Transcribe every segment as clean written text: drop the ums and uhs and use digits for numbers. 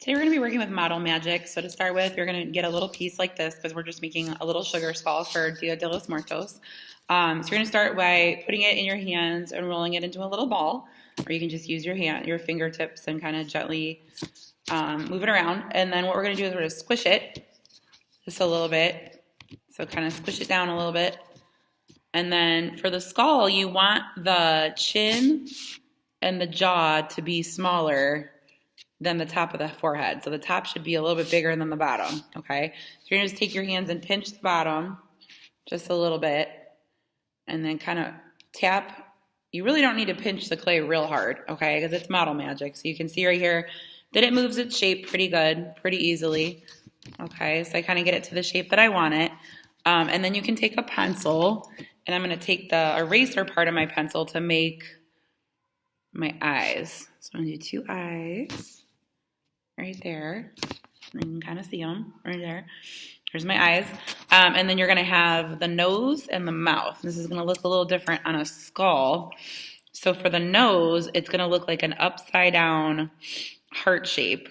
Today we're going to be working with Model Magic. So to start with, you're going to get a little piece like this because we're just making a little sugar skull for Dia de los Muertos. So you're going to start by putting it in your hands and rolling it into a little ball, or you can just use your fingertips and kind of gently move it around. And then what we're going to do is we're going to squish it just a little bit. So kind of squish it down a little bit. And then for the skull, you want the chin and the jaw to be smaller than the top of the forehead. So the top should be a little bit bigger than the bottom, okay? So you're gonna just take your hands and pinch the bottom just a little bit and then kind of tap. You really don't need to pinch the clay real hard, okay? Because it's Model Magic. So you can see right here that it moves its shape pretty good, pretty easily. Okay, so I kind of get it to the shape that I want it. And then you can take a pencil, and I'm gonna take the eraser part of my pencil to make my eyes. So I'm gonna do two eyes. Right there. You can kind of see them right there. Here's my eyes. And then you're going to have the nose and the mouth. This is going to look a little different on a skull. So for the nose, it's going to look like an upside down heart shape.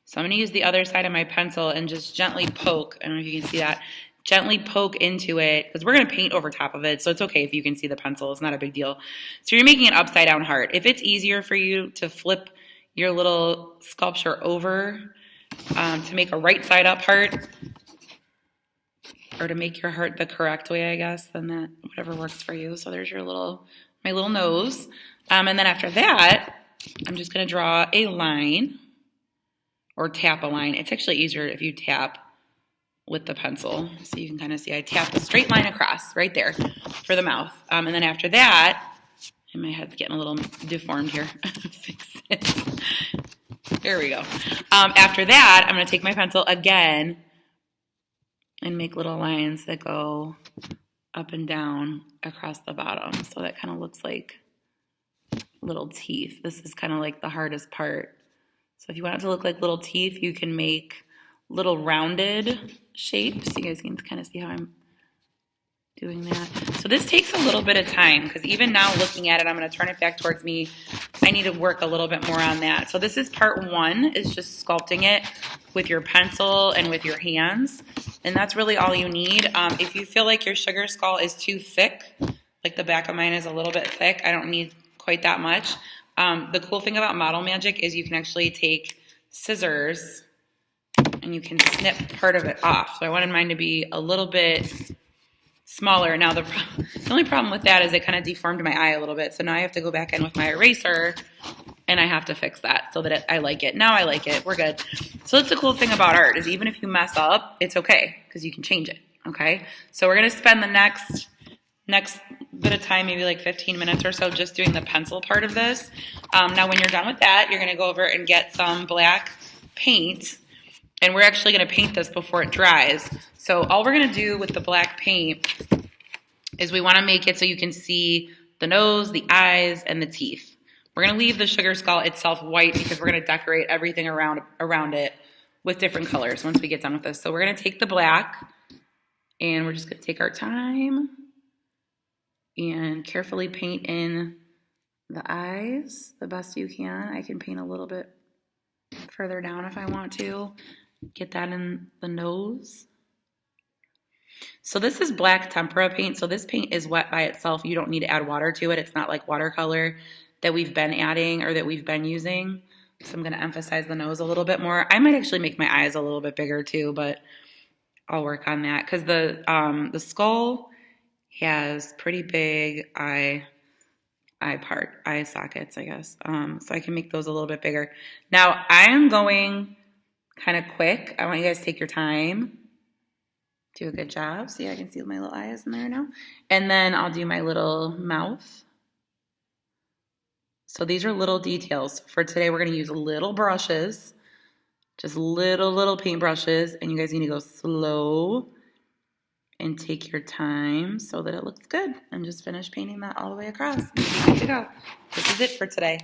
So I'm going to use the other side of my pencil and just gently poke. I don't know if you can see that. Gently poke into it because we're going to paint over top of it, so it's okay if you can see the pencil. It's not a big deal. So you're making an upside down heart. If it's easier for you to flip your little sculpture over to make a right side up heart, or to make your heart the correct way, I guess, then that whatever works for you. So there's your my little nose. And then after that, I'm just going to draw a line or tap a line. It's actually easier if you tap with the pencil. So you can kind of see I tapped a straight line across right there for the mouth. And then after that, and my head's getting a little deformed here. Fix it. There we go. After that, I'm going to take my pencil again and make little lines that go up and down across the bottom. So that kind of looks like little teeth. This is kind of like the hardest part. So if you want it to look like little teeth, you can make little rounded shapes. You guys can kind of see how I'm doing that. So this takes a little bit of time because even now looking at it, I'm going to turn it back towards me. I need to work a little bit more on that. So this is part one, is just sculpting it with your pencil and with your hands. And that's really all you need. If you feel like your sugar skull is too thick, like the back of mine is a little bit thick, I don't need quite that much. The cool thing about Model Magic is you can actually take scissors and you can snip part of it off. So I wanted mine to be a little bit smaller. Now the only problem with that is it kind of deformed my eye a little bit. So now I have to go back in with my eraser and I have to fix that so that I like it. Now I like it. We're good. So that's the cool thing about art, is even if you mess up, it's okay because you can change it. Okay. So we're going to spend the next bit of time, maybe like 15 minutes or so, just doing the pencil part of this. Now when you're done with that, you're going to go over and get some black paint. And we're actually going to paint this before it dries. So all we're going to do with the black paint is we want to make it so you can see the nose, the eyes, and the teeth. We're going to leave the sugar skull itself white because we're going to decorate everything around it with different colors once we get done with this. So we're going to take the black, and we're just going to take our time and carefully paint in the eyes the best you can. I can paint a little bit further down if I want to. Get that in the nose. So this is black tempera paint. So this paint is wet by itself. You don't need to add water to it. It's not like watercolor that we've been adding or that we've been using. So I'm going to emphasize the nose a little bit more. I might actually make my eyes a little bit bigger too, but I'll work on that because the skull has pretty big eye sockets, I guess. So I can make those a little bit bigger. Now I am going kind of quick. I want you guys to take your time. Do a good job. See, I can see my little eyes in there now. And then I'll do my little mouth. So these are little details. For today, we're going to use little brushes. Just little paint brushes. And you guys need to go slow and take your time so that it looks good. And just finish painting that all the way across. And you'll be good to go. This is it for today.